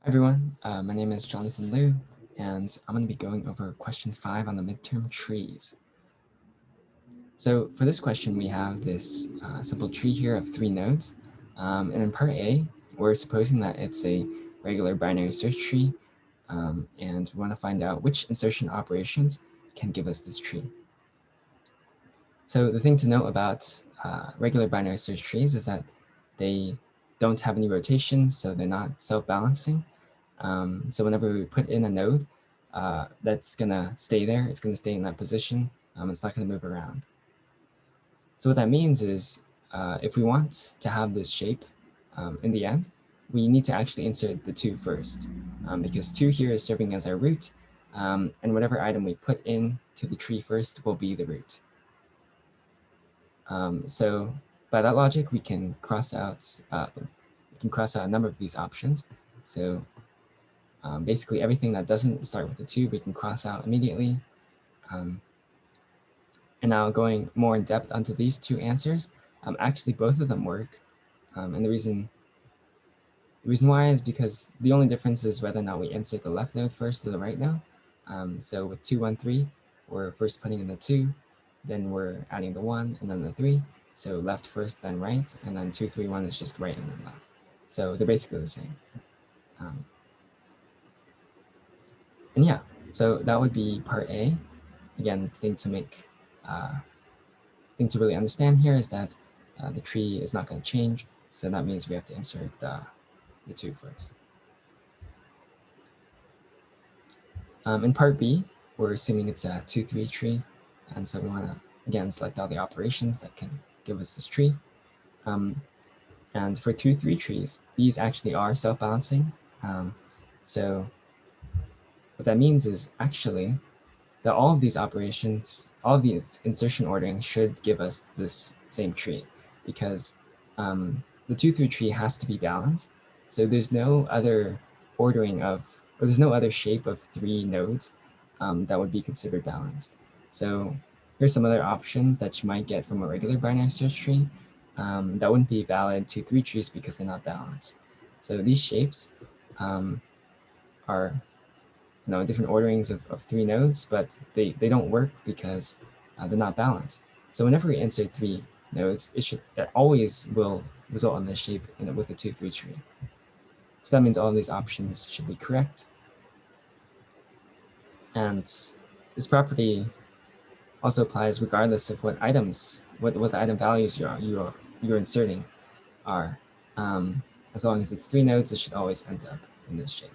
Hi everyone, my name is Jonathan Liu, and I'm going to be going over question 5 on the midterm trees. So for this question, we have this simple tree here of 3 nodes, and in part A, we're supposing that it's a regular binary search tree, and we want to find out which insertion operations can give us this tree. So the thing to note about regular binary search trees is that they don't have any rotations, so they're not self-balancing. So whenever we put in a node, that's going to stay there. It's going to stay in that position. It's not going to move around. So what that means is if we want to have this shape in the end, we need to actually insert the 2 first, because 2 here is serving as our root, and whatever item we put in to the tree first will be the root. So by that logic, we can cross out a number of these options. So basically everything that doesn't start with a 2, we can cross out immediately. And now going more in depth onto these 2 answers, actually both of them work. And the reason why is because the only difference is whether or not we insert the left node first or the right node. So with 2, 1, 3, we're first putting in the 2, then we're adding the 1 and then the 3. So left first, then right, and then 2, 3, 1 is just right and then left. So they're basically the same. And yeah, so that would be part A. Again, thing to really understand here is that the tree is not going to change, so that means we have to insert the 2 first. In part B, we're assuming it's a 2-3 tree, and so we want to, again, select all the operations that can give us this tree. And for 2-3 trees, these actually are self-balancing. So what that means is actually that all of these operations, all of these insertion ordering should give us this same tree, because the 2-3 tree has to be balanced. So there's no other ordering of, or there's no other shape of 3 nodes that would be considered balanced. So here's some other options that you might get from a regular binary search tree that wouldn't be valid to 3 trees because they're not balanced. So these shapes are different orderings of 3 nodes, but they don't work because they're not balanced. So whenever we insert 3 nodes, it always will result in this shape with a 2-3 tree. So that means all of these options should be correct. And this property also applies regardless of what items, what item values you're inserting are. As long as it's 3 nodes, it should always end up in this shape.